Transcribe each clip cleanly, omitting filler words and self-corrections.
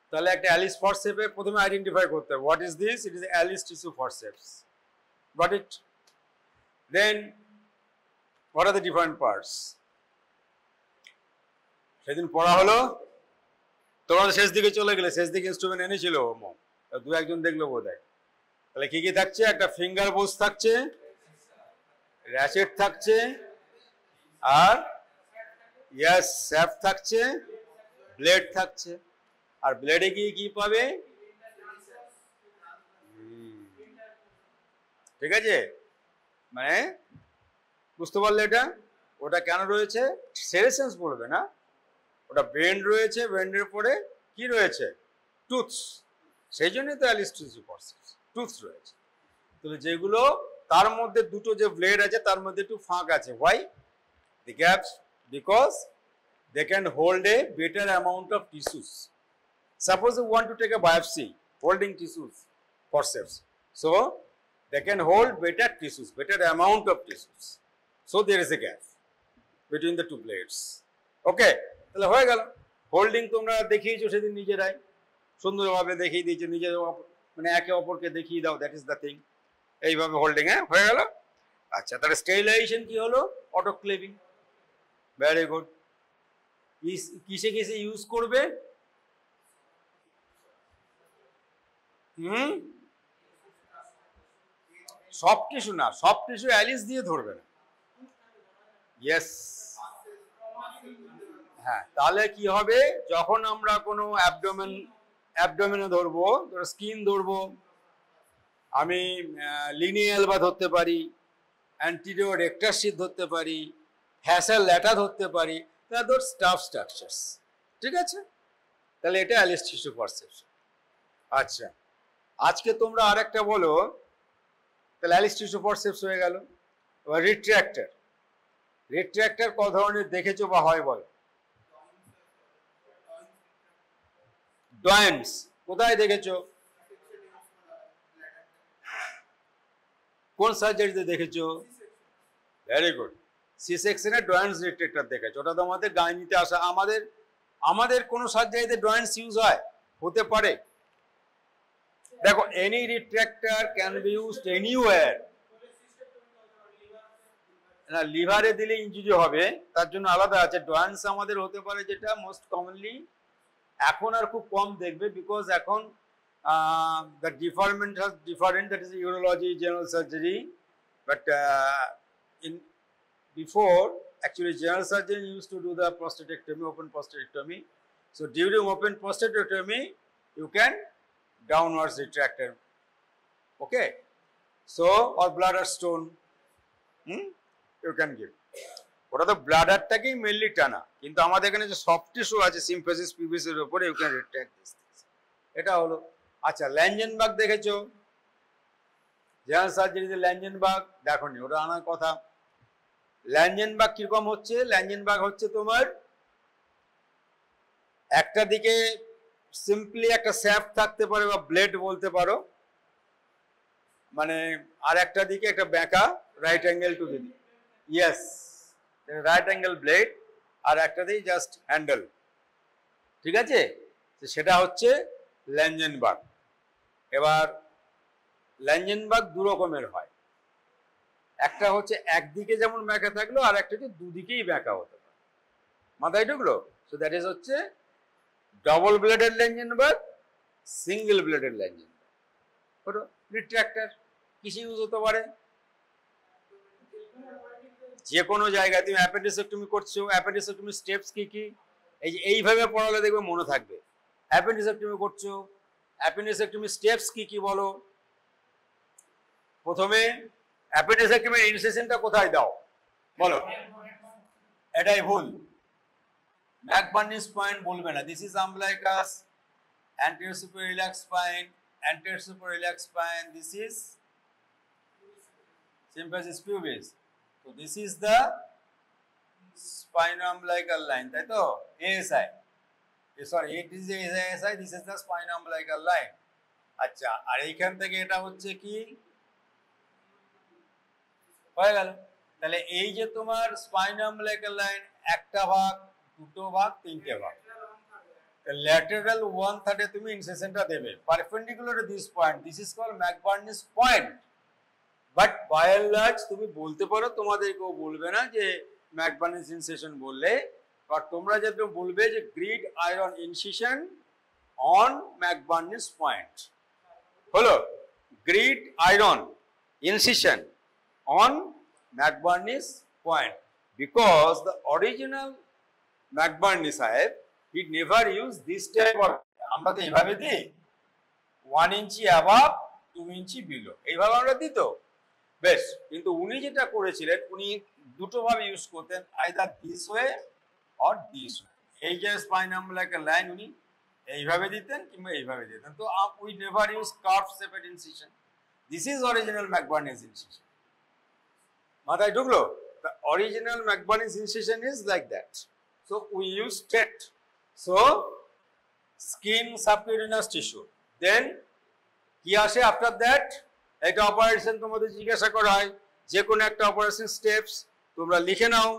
তাহলে একটা অ্যালিস ফরসেপে প্রথমে আইডেন্টিফাই করতে হবে what is this, it is Allis tissue forceps, got it. Then what are the different parts, সেদিন পড়া হলো, তোমরা শেষ দিকে চলে গেলে, শেষ দিকে ইনস্ট্রুমেন্ট এনেছিল দু একজন দেখলো বোধহয়। তাহলে কি কি থাকছে, একটা ফিঙ্গার বোস থাকছে, র্যাচেট থাকছে, আর ইয়াস শ্যাফট থাকছে, ব্লেড থাকছে। আর ব্লেডে গিয়ে কি পাবে, ঠিক আছে, মানে বুঝতে পারলে এটা, ওটা কেন রয়েছে, সেরেসেন্স বলবে না, ওটা বেন্ড রয়েছে, বেন্ডের পরে কি রয়েছে, টুথস, সেই জন্যই তো অ্যালিস টিস্যু ফরসেপস, টুথস রয়েছে। তাহলে যেগুলো তার মধ্যে দুটো যে ব্লেড আছে তার মধ্যে একটু ফাঁক আছে, why the gaps, because they can hold a better amount of tissues. Suppose you want to take a biopsy holding tissues, forceps, so they can hold better tissues, better amount of tissues, so there is a gap between the two blades. Okay, তাহলে হয়ে গেল holding. তোমরা দেখিয়েছো সেদিন নিজেরাই, সুন্দরভাবে দেখিয়ে দিয়েছো, নিজের মানে একে অপরকে দেখিয়ে দাও, দ্যাট ইজ দ্য থিং। এইভাবে হোল্ডিং, হ্যাঁ হয়ে গেল। আচ্ছা, তাহলে স্টেরিলাইজেশন কি হলো, অটোক্লেভিং, ভেরি গুড। কিসে কিসে ইউজ করবে, সফট টিস্যু না, সফট টিস্যু অ্যালিস দিয়ে ধরবে না, ইয়েস, হ্যাঁ। তাহলে কি হবে, যখন আমরা কোনো অ্যাবডোমেনে ধরবো, স্কিন ধরবো, আমি লিনিয়াল বা ধরতে পারি, অ্যান্টিরিয়র রেক্টাস শীট ধরতে পারি, হ্যাসেল ল্যাটা ধরতে পারি, তাহলে ধর স্টাফ স্ট্রাকচারস, ঠিক আছে। তাহলে এটা অ্যালিস টিস্যু পারসেপশন। আচ্ছা, আজকে তোমরা আরেকটা বলো, তাহলে অ্যালিস টিস্যু পারসেপস হয়ে গেল। এবার রিট্র্যাক্টর, রিট্র্যাক্টর ক ধরনের দেখেছো বা হয় বলো, ডয়েন্টস কোথায় দেখেছো, কোন সার্জারিতে দেখেছো, ভেরি গুড, সি সেকশনে ডয়েন্টস রিট্র্যাক্টর দেখেছো, ওটা তো আমাদের গাইনিতে আসা, আমাদের কোন সার্জারিতে ডয়েন্টস ইউজ হয়, হতে পারে। দেখো, any retractor can be used anywhere, না লিভারে দিলে ইনজুরি হবে, তার জন্য আলাদা আছে। ডয়েন্টস আমাদের হতে পারে যেটা মোস্ট কমনলি, এখন আর খুব কম দেখবে, বিকজ এখন the department has different, that is urology, general surgery, but in before actually general surgeon used to do the prostatectomy, open prostatectomy. So during open prostatectomy you can downwards retractor, okay, so or bladder stone, you can give, ওটা তো ব্লাডারটাকেই mainly টানা, কিন্তু আমাদের এখানে যে soft tissue আছে সিম্ফেসিস পিউবিসের উপরে, you can retract this, এটা হলো। আচ্ছা, ল্যাঞ্জেনবার্গ দেখেছো, জেনারেল সার্জারিতে ল্যাঞ্জেনবার্গ দেখোনি, ওটা আনার কথা। ল্যাঞ্জেনবার্গ কিরকম হচ্ছে, ল্যাঞ্জেনবার্গ হচ্ছে তোমার একটা দিকে সিম্পলি একটা শ্যাফট থাকতে পারে বা ব্লেড বলতে পারো, মানে আর একটা দিকে একটা ব্যাঁকা রাইট অ্যাঙ্গেল টু দিদি, ইয়েস, রাইট অ্যাঙ্গেল ব্লেড, আর একটা দিকে জাস্ট হ্যান্ডেল, ঠিক আছে, সেটা হচ্ছে ল্যাঞ্জেনবার্গ। এবার ল্যাঞ্জেনবার্গ দু রকমের হয়, একটা হচ্ছে একদিকে যেমন ব্যাঁকা থাকলো, আর একটা হচ্ছে দুদিকেই ব্যাঁকা হতে পারে, মাথায় ঢুকলো। সো দ্যাট ইজ হচ্ছে ডবল ব্লেডেড ল্যাঞ্জেনবার্গ, সিঙ্গেল ব্লেডেড ল্যাঞ্জেনবার্গ। ওটা রিট্র্যাক্টর কিসে ইউজ হতে পারে, যে কোনো জায়গায়। তুমি অ্যাপেন্ডিসেক্টমি করছো, অ্যাপেন্ডিসেক্টমি স্টেপস কি কি, এই যে এইভাবে পড়ালে দেখবে মনে থাকবে। অ্যাপেন্ডিসেক্টমি করছো, অ্যাপেন্ডিসেক্টমি স্টেপস কি কি বলো। প্রথমে অ্যাপেন্ডিসেক্টমির ইনসিশনটা কোথায় দাও বলো, এটাই ভুল, ম্যাকবার্নিস পয়েন্ট বলবে না, this is umbilicus, anterior superiliac spine, anterior superiliac spine, this is symphysis pubis, so this is the spinoumbilical line, তাই তো, ASI, sorry, it is ASI, this is the spinoumbilical line। আচ্ছা, আর এইখান থেকে এটা হচ্ছে কি হয়ে গেল। তাহলে এই যে তোমার স্পাইনাম umbilical লাইন, একটা ভাগ, দুটো ভাগ, তিনটে ভাগ, lateral one third তুমি ইনসেশনটা দেবে perpendicular to this point. This is called McBurney's point. But by and large তুমি বলতে পারো, তোমাদের কেউ বলবে না যে McBurney's ইনসেশন বললে, বাট তোমরা যেটা বলবে যে grid iron incision on McBurney's point. হলো grid iron incision on McBurney's point, because the original McBurney saheb, he never used this type of, আমরা তো এইভাবে দিই 1 ইঞ্চি above 2 ইঞ্চি below, এইভাবে আমরা দিই তো বেশ, কিন্তু উনি যেটা করেছিলেন উনি দুটো ভাবে ইউজ করতেন, either this way or this way. এই যে স্পাইন আমলাকে লাইন উনি এইভাবে দিতেন কিংবা এইভাবে দিতেন। তো we never use curved separate incision. This is original McBurney's incision. মাথায় ঢুকলো? The original McBurney's incision is like that. So we use straight. So skin, subcutaneous tissue. Then কি আসে after that? একটা অপারেশন তোমাদের জিজ্ঞাসা করা হয়, যে কোনো একটা অপারেশন স্টেপস তোমরা লিখে নাও,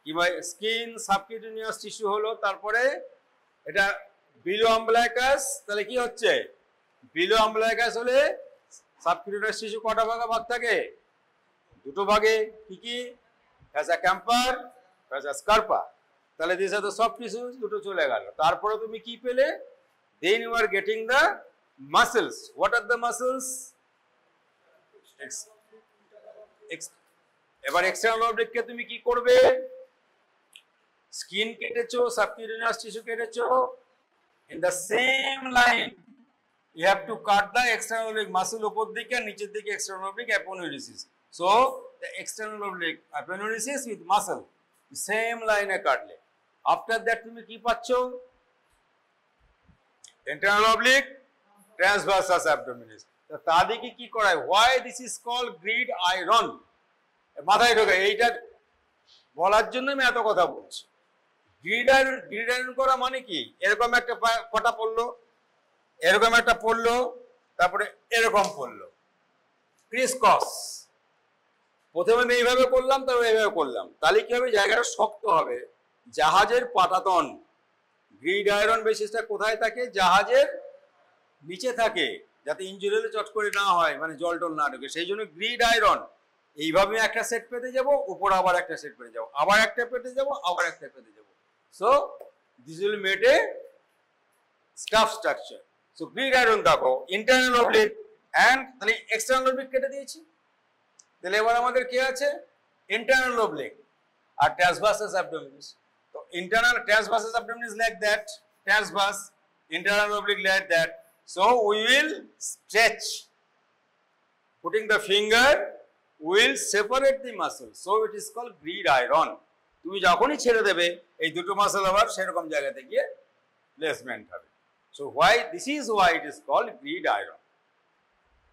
কিংবা স্কিন সাবকিউটেনিয়াস টিস্যু হলো, তারপরে এটা বিলো আমব্লাইকাস, তাহলে কি হচ্ছে? বিলো আমব্লাইকাস হলে সাবকিউটেনিয়াস টিস্যু কটা ভাগ থাকে? দুটো ভাগে। কি কি? Fascia Camper, fascia Scarpa. তাহলে this are the soft tissues, দুটো চলে গেল। তারপরে তুমি কি পেলে? Then you are getting the muscles. What are the muscles? এবার এক্সটার্নাল অবজেক্টকে তুমি কি করবে? স্কিন কেটেছো, সাবকিউটেনিয়াস টিস্যু কেটেছো, in the same line you have to cut the external oblique muscle উপর দিকে আর নিচের দিকে external oblique aponeurosis. So the external oblique aponeurosis with muscle same line এ কাটলে, after that তুমি কি পাচ্ছো? internal oblique transversus abdominis. তো তাদিকে কি করায়? why this is called grid iron? মাথায় ঢোকে, এইটা বলার জন্য আমি এত কথা বলছি। গ্রিড আয়রন করা মানে কি? এরকম একটা কটা পড়লো, এরকম একটা পড়লো, তারপরে এরকম পড়লো, ক্রিস ক্রস। প্রথমে আমি এইভাবে করলাম, তারপরে এইভাবে করলাম, তাহলে কি হবে? জায়গাটা শক্ত হবে। জাহাজের পাটাতন। গ্রিড আয়রন বেসিসটা কোথায় থাকে? জাহাজের নিচে থাকে, যাতে ইঞ্জুরি হলে চট করে না হয়, মানে জল টল না ঢোকে। সেই জন্য গ্রিড আয়রন। এইভাবে একটা সেট পেতে যাব, উপর আবার একটা সেট পেতে যাব, আবার একটা পেতে যাব, আবার একটা পেতে যাব। So this will make a staff structure. So grid iron দেখো, internal oblique and তাহলে external oblique কেটে দিয়েছি। তাহলে এবার আমাদের কি আছে? internal oblique আর transversus abdominis. তো internal transversus abdominis like that, transverse, internal oblique like that. So we will stretch, putting the finger will separate the muscle. So it is called grid iron. তুমি যখনই ছেড়ে দেবে এই দুটো muscle আবার সেরকম জায়গাতে গিয়ে প্লেসমেন্ট হবে। So why this is why it is called gridiron.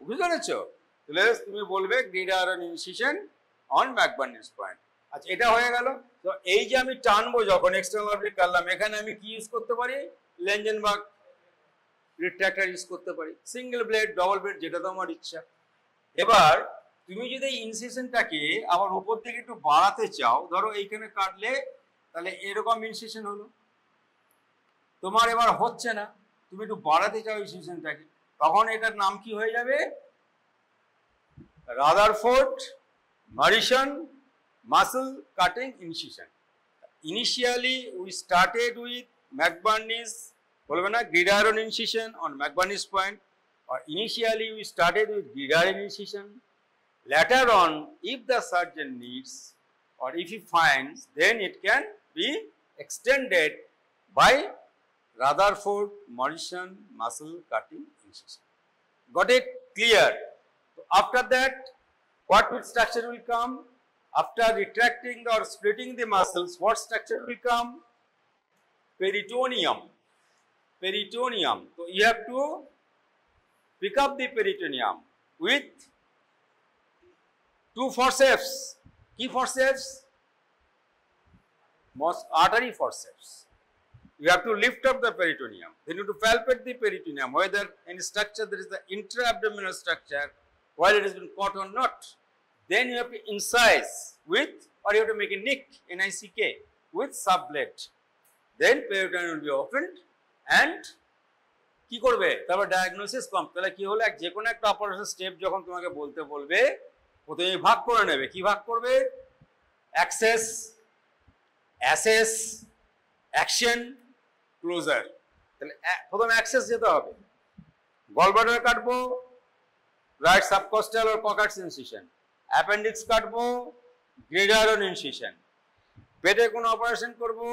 বুঝতে পেরেছো? তাহলে তুমি বলবে gridiron incision on McBurney's point. আচ্ছা, এটা হয়ে গেল। তো এই যে আমি টানবো যখন এক্সটার্নাল অবলিক কাটলাম, এখানে আমি কি ইউজ করতে পারি? লেঞ্জেনবার্গ রিট্রাক্টর ইউজ করতে পারি, সিঙ্গেল ব্লেড, ডবল ব্লেড, যেটা তোমার ইচ্ছা। এবার তুমি যদি ইনসিশনটাকে আবার উপর থেকে একটু বাড়াতে চাও, ধরো এইখানে কাটলে, তাহলে এরকম ইনসিশন হলো, তোমার এবার হচ্ছে না, তুমি একটু বাড়াতে চাও ইনসিশনটাকে, তখন এটার নাম কি হয়ে যাবে? Rutherford Morrison muscle cutting incision. Initially we started with McBurney's, বলবে না, grid iron incision on McBurney's point, or initially we started with grid iron incision. Later on, if the surgeon needs or if he finds, then it can be extended by Rutherford Morrison muscle cutting incision. Got it? Clear? So after that, what structure will come? After retracting or splitting the muscles, what structure will come? Peritoneum. Peritoneum. So you have to pick up the peritoneum with two forceps. Key forceps? Most artery forceps. You have to lift up the peritoneum. Then you have to palpate the peritoneum, whether any structure there is the intra-abdominal structure, whether it has been caught or not. Then you have to incise with, or you have to make a nick, N-I-C-K, with subblade. Then peritoneum will be opened and কি করবে, তারপর diagnosis কম। তাহলে কি হলো, যে কোনো একটা operation step যখন তোমাকে বলতে বলবে প্রথমে ভাগ করে নেবে। কি ভাগ করবে? Access, assess, action, closure. তাহলে প্রথম অ্যাক্সেস যেতে হবে। গলব্লাডার কাটবো, right subcostal or Cox's incision. Appendix কাটবো, গ্রেডারন ইনসিশন। পেটে কোনো অপারেশন করবো,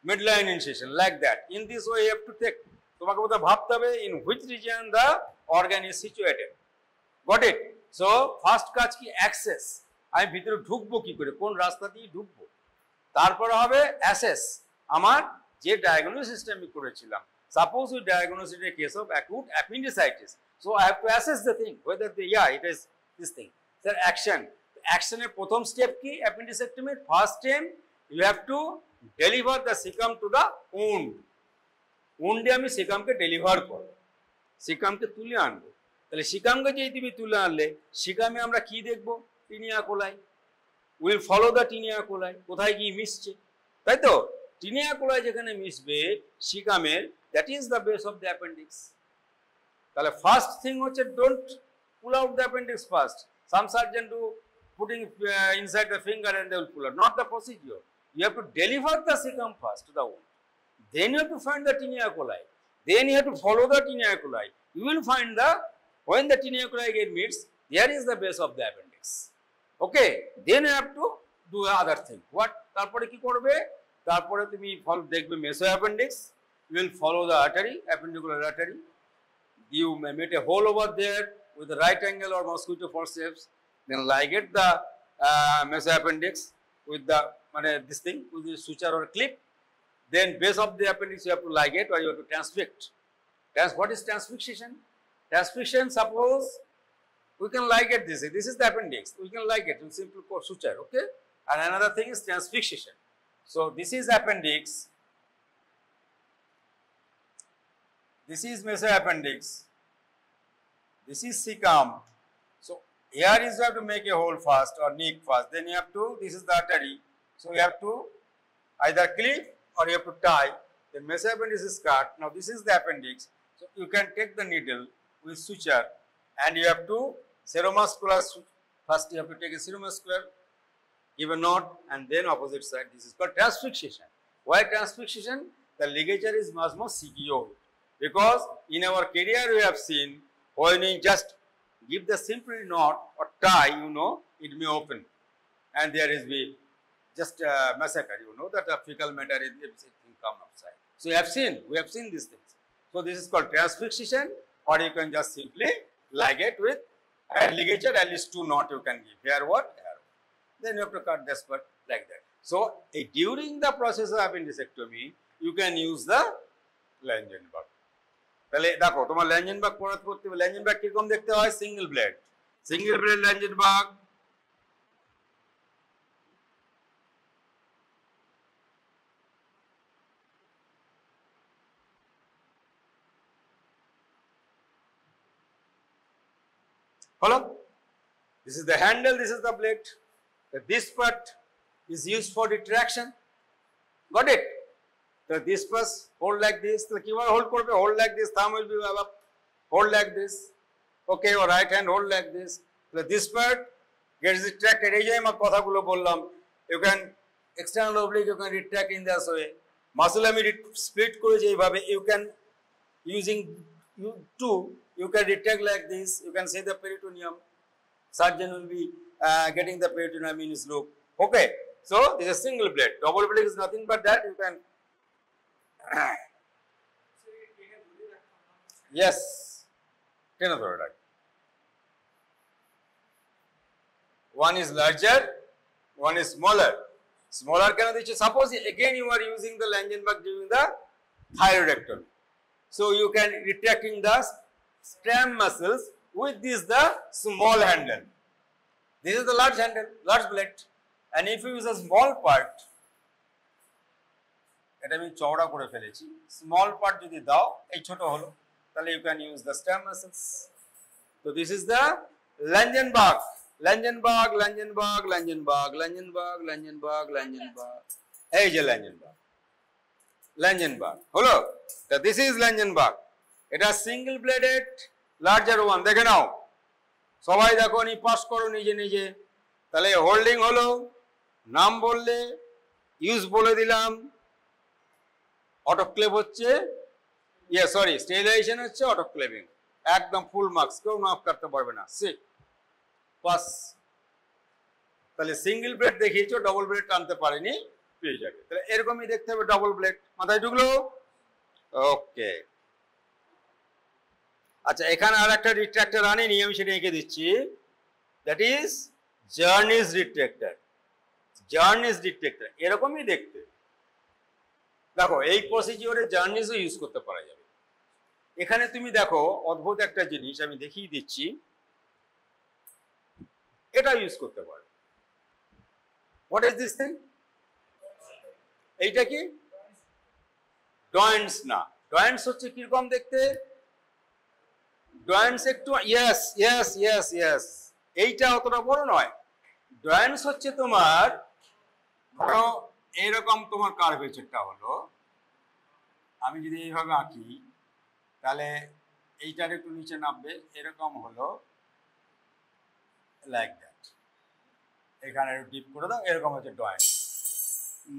midline incision, like that. In this way you have to take. তোমাকে বোধহয় ভাবতে হবে in which region the organ is situated. Got it? So first কাজ কি? অ্যাক্সেস। আমি ভিতরে ঢুকবো কি করে, কোন রাস্তা দিয়ে ঢুকবো। তারপরে হবে অ্যাসেস, আমার যে ডায়াগনোসিসটা আমি করেছিলাম। Suppose we diagnose it a case of acute appendicitis, so I have to assess the thing whether the it is this thing. Sir action, অ্যাকশনের প্রথম স্টেপ কি অ্যাপেন্ডিসেক্টমির? First step you have to deliver the caecum to the wound. উন্ডে আমি সিকামকে deliver করবো, সিকামকে তুলে আনবো। তাহলে সিকামকে যেই তুমি তুলে আনলে, সিকামে আমরা কি দেখবো? Taenia coli. Will follow the taenia coli, কোথায় গিয়ে মিশছে, তাই তো? টিনিয়া কোলাই যেখানে মিশবে সিকামের, that is the base of the appendix. তাহলে ফার্স্ট থিং হচ্ছে don't pull out the appendix first. Some surgeon do putting inside the finger and they will pull out. Not the procedure. You have to deliver the cecum first to the wound. Then you have to find the tinea coli. Then you have to follow the tinea coli. You will find the, when the tinea coli get meets, there is the base of the appendix. Okay? Then you have to do other thing. What? তারপরে কি করবে? তারপরে তুমি দেখবে meso appendix. You will follow the artery, appendicular artery. You may make a hole over there with the right angle or mosquito forceps. Then ligate the meso appendix with the this thing, with the suture or clip. Then base of the appendix you have to ligate or you have to transfict. What is transfixion? Transfixion, suppose we can ligate this. This is the appendix. We can ligate in simple suture, okay? And another thing is transfixion. So this is appendix. This is meso appendix. This is cecum. So here is you have to make a hole first or nick first. Then you have to, this is the artery. So you have to either clip or you have to tie. The meso appendix is cut. Now this is the appendix. So you can take the needle with suture and you have to seromuscular. First you have to take a seromuscular, give a knot, and then opposite side. This is called transfixion. Why transfixion? The ligature is much more secure. Because in our career we have seen when you just give the simple knot or tie, you know, it may open and there is be just massacre, you know, that the fecal matter is come outside. So we have seen these things. So this is called transfixion, or you can just simply ligate with a ligature, at least 2 knots you can give. Here what? Here. Then you have to cut this part like that. So during the process of appendicectomy, you can use the Langenbach. তাহলে দেখো তোমার ল্যাঞ্জেনবার্গ করতে হবে। ল্যাঞ্জেনবার্গ কিরকম দেখতে হয়? Single blade Langenbeck. Follow? This is the handle, this is the blade. This part is used for retraction. Got it? So this part hold like this. So keyboard hold korbe, hold like this. Thumb will be up, hold like this. Okay, your right hand hold like this. So this part gets retracted. এই যে আমি কথাগুলো বললাম, you can external oblique, you can retract in this way. Muscle আমি split করেছি এইভাবে. You can using you can retract like this. You can say the peritoneum. Surgeon will be getting the peritoneum in his loop. Okay, so this is single blade. Double blade is nothing but that. You can yes, one is larger, one is smaller. Smaller can suppose again you are using the Langenbach during the thyroidectomy. So you can retracting the stem muscles with this the small handle. This is the large handle, large blade. And if you use a small part, এটা আমি চওড়া করে ফেলেছি, small part যদি দাও এই ছোট হলো, তাহলে you can use the stem muscles. তো দিস ইজ দ্য Langenbach. এই যে Langenbach। ল্যাঞ্জেনবার্গ হলো। তা দিস ইজ ল্যাঞ্জেনবার্গ। এটা সিঙ্গেল ব্লেডেড লার্জার ওয়ান। দেখে নাও সবাই, দেখো নি পাস করো নিজে নিজে। তাহলে হোল্ডিং হলো, নাম বললে, ইউজ বলে দিলাম, অটোক্লেভ হচ্ছে, সরি স্টেরিলাইজেশন হচ্ছে, অটোক্লেভিং। একদম ফুল মার্কস, কেউ মাফ করতে পারবে না। পাস। তাহলে সিঙ্গেল ব্লেড দেখিয়েছো, ডবল ব্লেড টানতে পারেনি, পেয়ে যাবে। তাহলে এরকমই দেখতে হবে ডবল ব্লেড। মাথায় ঢুকলো? ওকে। আচ্ছা, এখানে আর একটা রিট্রাক্টর আনিনি, আমি সেটা এঁকে দিচ্ছি। That is জার্নিজ retractor. জার্নিজ রিট্রাক্টর এরকমই দেখতে। দেখো এই প্রসিজিওরে জার্নিজও ইউজ করতে পারা যাবে। এখানে তুমি দেখো অদ্ভুত একটা জিনিস আমি দেখিয়ে দিচ্ছি, এটা ইউজ করতে পারো। What is this thing? এইটা কি? ডয়েন্টস না, ডয়েন্টস হচ্ছে কিরকম দেখতে? ডয়েন্টস একটু, ইয়েস ইয়েস ইয়েস ইয়েস, এইটা অতটা বড় নয়। ডয়েন্টস হচ্ছে তোমার ধরো এইরকম তোমার কার্ভেচারটা হলো, আমি যদি এইভাবে আঁকি তাহলে এইটার একটু নিচে নামবে, এরকম হলো, লাইক দ্যাট। এখানে একটু ডিপ করে দাও, এরকম হচ্ছে ডয়েন্টস।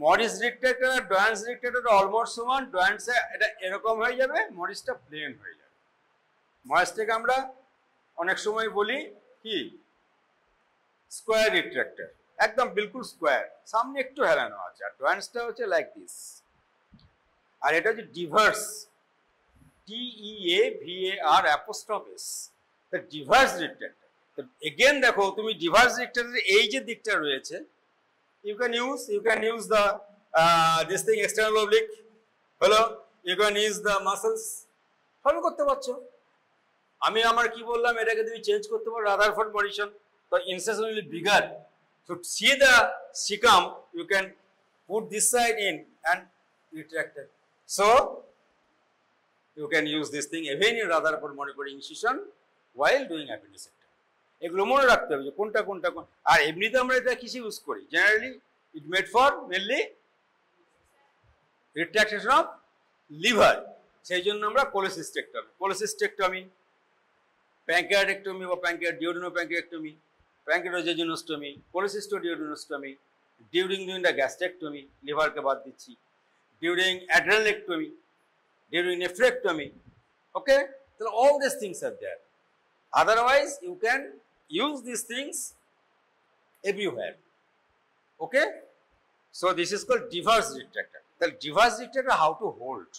মরিস রিট্রাক্টর আর ডয়েন্টস রিট্রাক্টর অলমোস্ট সমান। ডয়েন্টসে এটা এরকম হয়ে যাবে, মরিসটা প্লেন হয়ে যাবে। মরিসটাকে আমরা অনেক সময় বলি কি স্কোয়ার রিট্রাক্টর, একদম বিলকুল স্কোয়ার, সামনে একটু হেলানো আছে। আর ডয়েন্টসটা হচ্ছে লাইক দিস। আর এটা হচ্ছে diverse, DEAVAR অ্যাপোস্ট্রফ S, the diverse retractor. তো এগেন দেখো তুমি ডিভার্স রিট্রাক্টরের এই যে দিকটা রয়েছে, you can use the this thing external oblique, হলো, you can use the muscles, follow করতে পারছো। আমি আমার কি বললাম, এটাকে তুমি চেঞ্জ করতে পারো, রাদারফোর্ড মরিসন। তো incisor will be bigger, so see the cecum, you can put this side in and retract it. So you can use this thing even in Rutherford Monochord incision while doing appendicectomy. এগুলো মনে রাখতে হবে যে কোনটা কোনটা কোন। আর এমনিতে আমরা এটা কিসে ইউজ করি? Generally it made for mainly retraction of liver, সেই জন্য আমরা কোলেসিস্টেক্টমি, প্যাঙ্ক্রিয়াটেক্টমি বা ডিওডিনোপ্যাঙ্ক্রিয়াটেক্টমি, প্যাঙ্ক্রিয়াটোজেজুনোস্টমি, কোলেসিস্টোডিওডিনোস্টমি, ডিউরিং দ্য গ্যাস্ট্রেক্টমি, লিভারকে বাদ দিচ্ছি, during অ্যাড্রেনালেক্টমি, during nephrectomy. Okay, so all these things are there. Otherwise you can use these things everywhere. Okay, so this is called diverse retractor. The diverse retractor how to hold,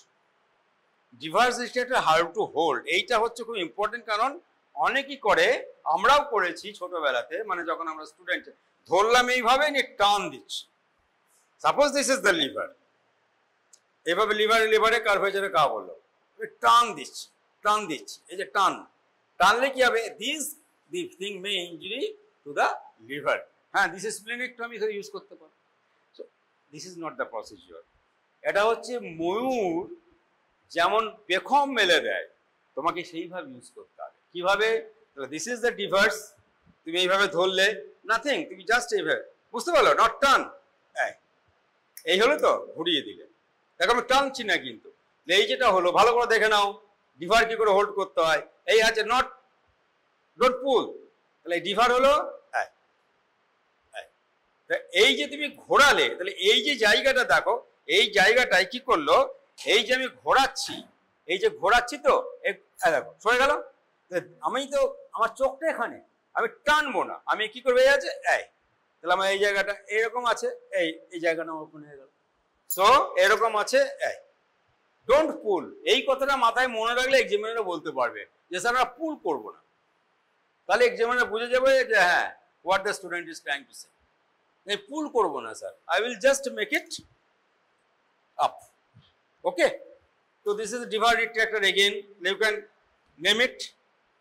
diverse retractor how to hold, এইটা হচ্ছে খুব important. কারণ অনেকেই করে, আমরাও করেছি ছোটবেলাতে, মানে যখন আমরা স্টুডেন্ট, ধরলাম এইভাবে নিয়ে টান দিচ্ছি। Suppose this is the liver, এভাবে লিভারে কার্ভেচারে কাপ হলো, টান দিচ্ছি, এই যে টানলে কি হবে? This thing May injury to the liver. হ্যাঁ, দিস ইজ স্প্লেনেক্টমি ইউজ করতে পারো। So this is not the procedure. এটা হচ্ছে ময়ূর যেমন পেখম মেলে দেয়, তোমাকে সেইভাবে ইউজ করতে হবে। কিভাবে? দিস ইজ দ্য ডিভার্স, তুমি এইভাবে ধরলে, নাথিং, তুমি জাস্ট এইভাবে, বুঝতে পারলো? নট টান, এই হলো তো, ঘুরিয়ে দিলে। দেখো আমি টানছি না, কিন্তু এই যেটা হলো ভালো করে দেখে নাও, ডিভার কি করে হোল্ড করতে হয়। এই আছে নট, ডোন্ট পুল, তাহলে ডিভার হলো। এই যে তুমি ঘোরালে, তাহলে এই যে জায়গাটা দেখো, এই জায়গাটায় কি করলো, এই যে আমি ঘোরাচ্ছি, এই যে ঘোরাচ্ছি তো দেখো সরে গেল। আমি তো আমার চোখটা এখানে, আমি টানবো না, আমি কি করবো, এই আছে তাহলে আমার এই জায়গাটা এরকম আছে, এই জায়গাটা ওপেন হয়ে গেল। সো এরকম আছে, ডোন্ট পুল। এই কথাটা মাথায় মনে রাখলে এক্সামিনার বলতে পারবে যে স্যার আমরা পুল করবো না, তাহলে এক্সামিনার বুঝে যাবে যে হ্যাঁ what the student is trying to say. Pull করবো না sir, I will just make it up. Okay, so this is a diverse retractor again, you can name it,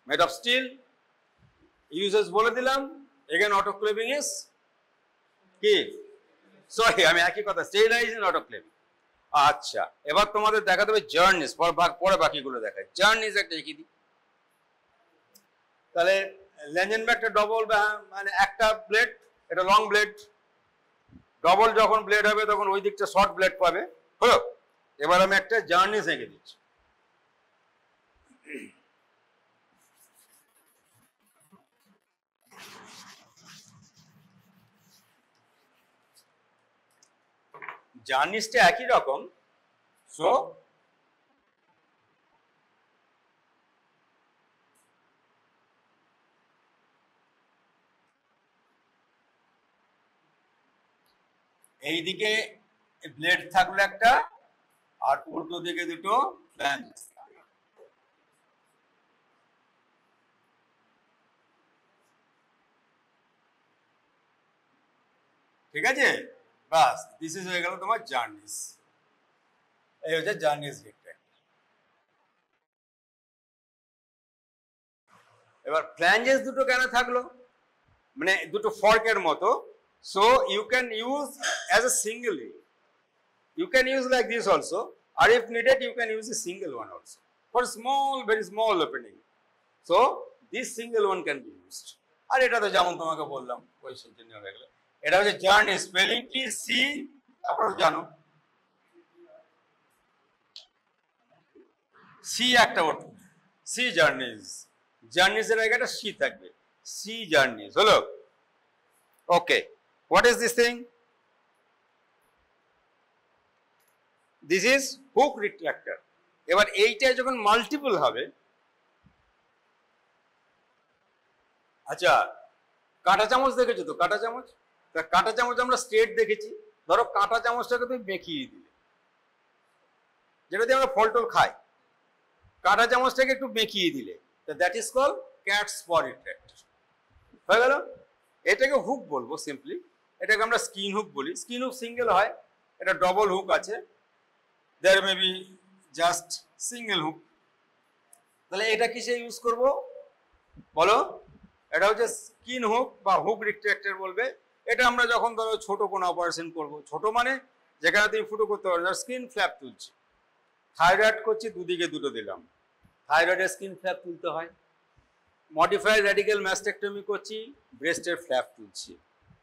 made of steel, uses বলে দিলাম। again autoclaving is কি, sorry আমি একই কথা, sterilisation, autoclaving. আচ্ছা, এবার তোমাদের দেখাতে হবে জার্নিস, পরে বাকিগুলো দেখায়। জার্নিস একটা এঁকে দিই, তাহলে ল্যাঞ্জেনবার্গটা ডবল, মানে একটা ব্লেড, এটা লং ব্লেড, ডবল যখন ব্লেড হবে তখন ওই দিকটা শর্ট ব্লেড পাবে, হলো। এবার আমি একটা জার্নিস এঁকে দিচ্ছি। জার্নিসটা একই রকম। সো এইদিকে ব্লেড থাকলো একটা, আর উল্টো দিকে দুটো ফ্ল্যাঞ্জ। ঠিক আছে, বাস দিস ইজ হয়ে গেল তোমার জার্নিস। এই হচ্ছে জার্নিস রেট্রাক্টর। এবার ফ্ল্যাঞ্জেস দুটো কেন থাকলো, মানে দুটো ফর্কের মতো। So you can use as a single, you can use like this also, or if needed you can use a single one also for small, very small opening. So this single one can be used. আর এটা তো যেমন তোমাকে বললাম question জন্য হয়ে গেল। এটা হচ্ছে জার্নি, স্পেলিং কি সি, তারপর জানো সি একটা ওয়ার্ড, সি জার্নিজ, জার্নিজ এর আগে একটা সি থাকবে, সি জার্নিজ হলো। Okay, what is this thing? This is hook retractor. এবার এইটা যখন মাল্টিপল হবে, আচ্ছা কাঁটা চামচ দেখেছো তো, কাঁটা চামচ, তা কাঁটা চামচ আমরা স্ট্রেট দেখেছি। ধরো কাঁটা চামচটাকে তুমি বেঁকিয়ে দিলে, যেটা দিয়ে আমরা ফল টল খাই, কাঁটা চামচটাকে একটু বেঁকিয়ে দিলে, দ্যাট ইজ কল ক্যাটস পা রিট্রাক্টর। হয়ে গেল। এটাকে হুক বলবো সিম্পলি, এটাকে আমরা স্কিন হুক বলি। স্কিন হুক সিঙ্গেল হয়, এটা ডবল হুক আছে, there may be just single hook। তাহলে এটা কিসে ইউজ করব বলো? এটা হচ্ছে স্কিন হুক বা হুক রিট্রাক্টর বলবে। এটা আমরা যখন ধরো ছোট কোনো অপারেশন করব, ছোট মানে যেখানে তুমি ফুটো করতে পারো, স্কিন ফ্ল্যাপ তুলছি, থাইরয়েড করছি, দুদিকে দুটো দিলাম, থাইরয়েডের স্কিন ফ্ল্যাপ তুলতে হয়। মডিফাইড র্যাডিক্যাল ম্যাস্টেক্টমি করছি, ব্রেস্টের ফ্ল্যাপ তুলছি,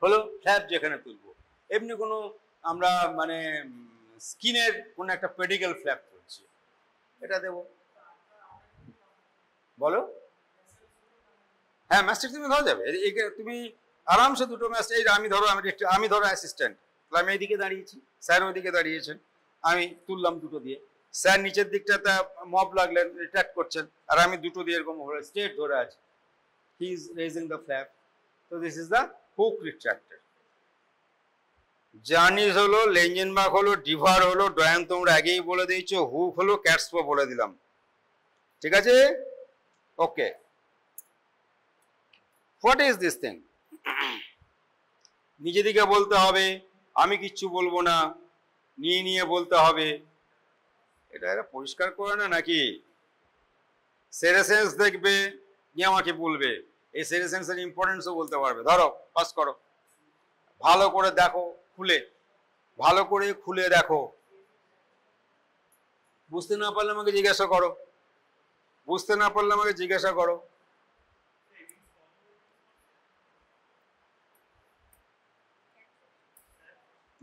হলো ফ্ল্যাপ যেখানে তুলবো। এমনি কোনো আমরা মানে স্কিনের কোন একটা পেডিক্যাল ফ্ল্যাপ করছি, এটা দেবো, বলো? হ্যাঁ, ম্যাস্টেক্টমি ধরা যাবে। তুমি আরামসে দুটো এই আমি ধরো অ্যাসিস্ট্যান্ট, আমি এইদিকে দাঁড়িয়েছি, স্যার ওইদিকে দাঁড়িয়েছেন, আমি তুললাম দুটো দিয়ে, স্যার নিচের দিকটাতে মব লাগলেন, রিট্রাক্ট করছেন, আর আমি দুটো দিয়ে এরকম স্ট্রেট ধরে আছি, he is raising the flap. তো this is the hook retractor. Czerny's হলো, লেঞ্জেনবার্গ হলো, ডিভার হলো, ডয়ান তোমরা আগেই বলে দিয়েছো, হুক হলো, ক্যাটস পা বলে দিলাম। ঠিক আছে, okay. What is this thing? নিজে দিকে বলতে হবে, আমি কিচ্ছু বলবো না, নিয়ে নিয়ে বলতে হবে। এটা এরা পরিষ্কার করে না নাকি? সেরেসেন্স দেখবে, নিয়ে আমাকে বলবে, এই সেরেসেন্সের ইম্পর্টেন্সও বলতে পারবে। ধরো পাস করো, ভালো করে দেখো, খুলে ভালো করে খুলে দেখো, বুঝতে না পারলে আমাকে জিজ্ঞাসা করো, বুঝতে না পারলে আমাকে জিজ্ঞাসা করো।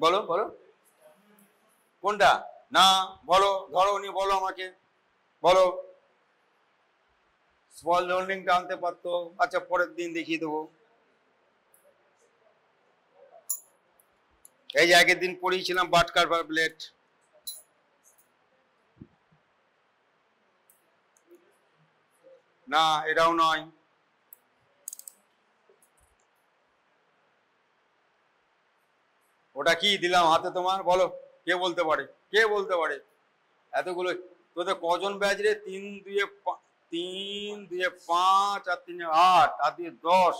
বলো বলো কোনটা? না বলো, ধরো নি, বলো আমাকে, বলো। স্মল হোল্ডিংটা আনতে পারতো, আচ্ছা পরের দিন দেখিয়ে দেবো। এই যে আগের দিন পড়িয়েছিলাম বাট কারভার ব্লেড, না এটাও নয়। ওটা কি দিলাম হাতে তোমার, বলো কে বলতে পারে, কে বলতে পারে? এতগুলো তোদের কজন ব্যাচ রে? 3 2 5 আর 3 8 আর 2 10,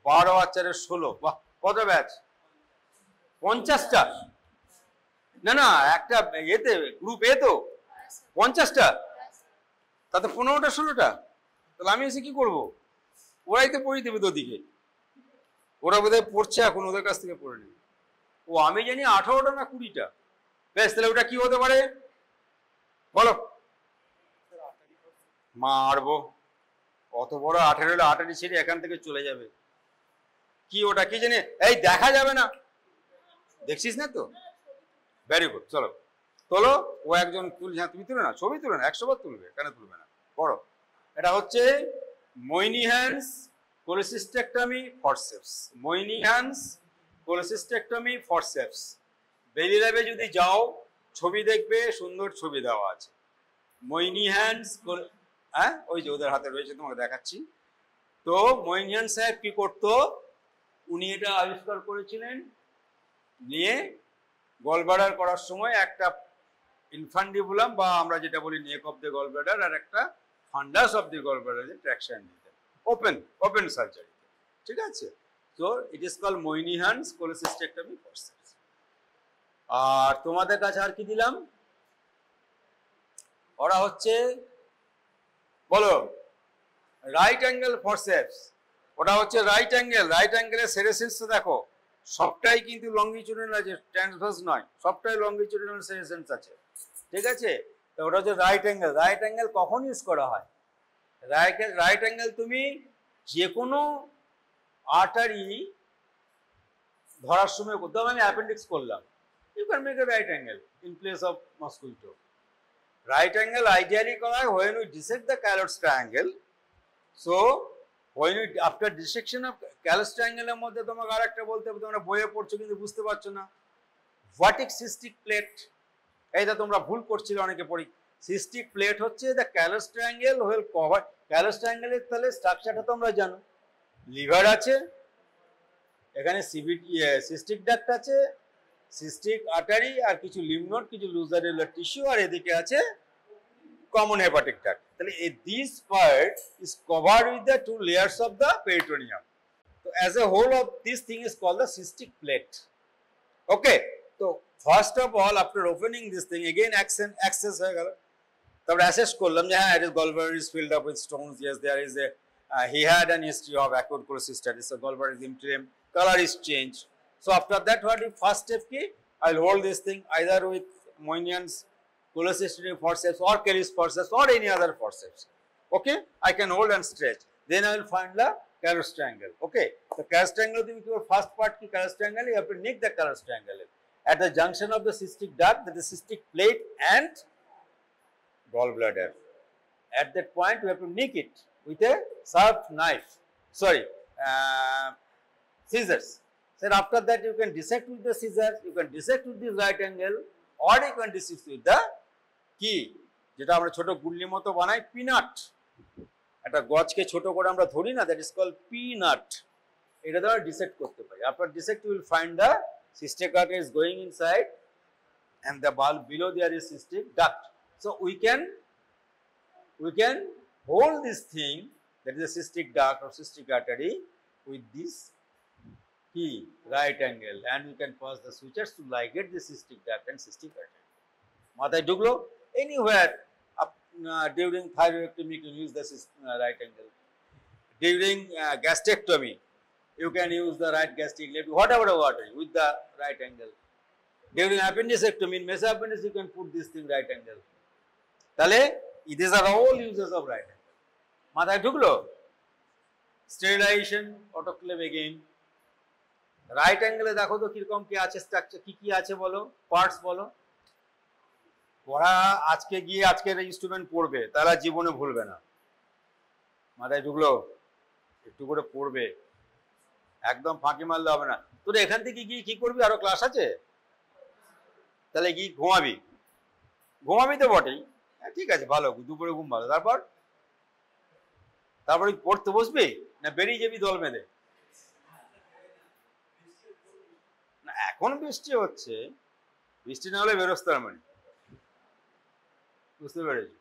12 আর 4 16। বাহ, কত ব্যাচ? 50টা? না না, একটা এতে গ্রুপ এ তো 50টা, তাতে 15টা 16টা। তাহলে আমি এসে কি করবো? ওরাই তো পড়িয়ে দেবে তোদিকে, ওরা বোধহয় পড়ছে এখন, ওদের কাছ থেকে পড়ে নেবে। ও আমি জানি 18টা না 20টা। বেশ, তাহলে ওটা কি হতে পারে বলো? মারবো, অত বড় 18 হলে 18 ছেড়ে এখান থেকে চলে যাবে। কি ওটা কি জানি, এই দেখা যাবে না, দেখছিস না তো? ভেরি গুড, চলো তোলো, ও একজন তুলছে, হ্যাঁ তুমি তুলে না, ছবি তুলে না, 100 বার তুলবে, কেন তুলবে না, পড়ো। এটা হচ্ছে Moynihan's cholecystectomy forceps. Moynihan's cholecystectomy forceps. Bailey ল্যাবে যদি যাও ছবি দেখবে, সুন্দর ছবি দেওয়া আছে। মোইনিহান্স, হ্যাঁ ওই যে ওদের হাতে রয়েছে, তোমাকে দেখাচ্ছি। তো মোইনিহান সাহেব কি করতো, উনি এটা আবিষ্কার করেছিলেন, নিয়ে গলব্লাডার করার সময় একটা ইনফান্ডিবুলাম বা আমরা যেটা বলি নেক অফ দ্য গলব্লাডার আর একটা ফান্ডাস অফ দ্য গলব্লাডারে ট্র্যাকশন দিতেন ওপেন সার্জারি, ঠিক আছে। তো it is call Moynihan's cholecystectomy forceps. আর তোমাদের কাছে আর কি দিলাম, ওরা হচ্ছে বলো রাইট অ্যাঙ্গেল ফরসেপস। ওটা হচ্ছে রাইট অ্যাঙ্গেলের সেরেসিস দেখো সবটাই কিন্তু লঙ্গিচুডিনাল আছে, ট্রান্সভার্স নয়, সবটাই লঙ্গিচুডিনাল সেরেসেন্স আছে, ঠিক আছে। তো ওটা হচ্ছে রাইট অ্যাঙ্গেল কখন ইউজ করা হয়, রাইট অ্যাঙ্গেল তুমি যে কোনো আর্টারি ধরার সময় করতে হবে। আমি অ্যাপেন্ডিক্স করলাম, you can make a right angle in place of mosquito. Right angle ideally করা হয় when we dissect the Callot's triangle. So when we after dissection of Callot's triangle এর মধ্যে তোমাকে আরেকটা বলতে হবে, তোমরা বইয়ে পড়ছো কিন্তু বুঝতে পারছো না, ভার্টিক সিস্টিক প্লেট। এইটা তোমরা ভুল করছিলে অনেকে পড়ি। সিস্টিক প্লেট হচ্ছে the Callot's triangle will cover Callot's triangle এর তাহলে স্ট্রাকচারটা তোমরা জানো, লিভার আছে, এখানে সিস্টিক ডাক্ট আছে, সিস্টিক আর্টারি আর কিছু লিম্ফ নোড, কিছু লুজারেলার টিস্যু, আর এদিকে আছে কমন হেপাটিক ডাক্ট। তাহলে this part is covered with the 2 layers of the peritoneum. তো as a whole of this thing is called the cystic plate. Okay, তো first of all after opening this thing again access হয়ে গেল। তারপরে assess করলাম যে হ্যাঁ, it is gallbladder is filled up with stones. Yes, there is a he had an history of acute cholecystitis. So gallbladder is inflamed, color is changed. So after that, what is first step key? I'll hold this thing either with Moynihan's cholecystectomy forceps or Kelly's forceps or any other forceps. Okay, I can hold and stretch. Then I will find the Callot's triangle. Okay, the Callot's triangle, your first part ki Callot's triangle, you have to nick the Callot's triangle at the junction of the cystic duct, that is cystic plate and gallbladder. At that point, you have to nick it with a sharp knife. Sorry, scissors. Then after that, you can dissect with the scissors, you can dissect with the right angle, or you can dissect with the key. যেটা আমরা ছোট গুল্লি মতো বানাই, peanut. একটা গজকে ছোট করে আমরা ধরি না, that is called peanut. এটা দ্বারা ডিসেক্ট করতে পারি। After dissect, you will find the cystic artery is going inside, and the bulb below there is cystic duct. So we can hold this thing, that is a cystic duct or cystic artery, with this key, right angle, and we can pass the sutures to ligate the cystic duct and cystic artery. Mathay ঢুকলো, anywhere during thyroidectomy you can use the right angle. During gastrectomy, you can use the right gastric left, whatever artery with the right angle. During appendicectomy, in mesoappendix, you can put this thing right angle. তাহলে these are all uses of right angle. মাথায় ঢুকলো? Sterilization, autoclave again. Right অ্যাঙ্গেলে দেখো তো কিরকম কি আছে structure, কি আছে বলো, পার্টস বলো। পড়া আজকে গিয়ে আজকের স্টুডেন্ট পড়বে, তারা জীবনে ভুলবে না। মাথায় ঢুকলো? একটু করে পড়বে, একদম ফাঁকি মারলে হবে না। তোর এখান থেকে গিয়ে কি করবি, আরো ক্লাস আছে, তাহলে গিয়ে ঘুমাবি তো বটেই। হ্যাঁ ঠিক আছে, ভালো, দুপুরে ঘুম ভালো। তারপরে পড়তে বসবি না বেরিয়ে যাবি দল বেঁধে? না এখন বৃষ্টি হচ্ছে, বৃষ্টি না হলে বেরোস তার মানে, বুঝতে পেরেছি।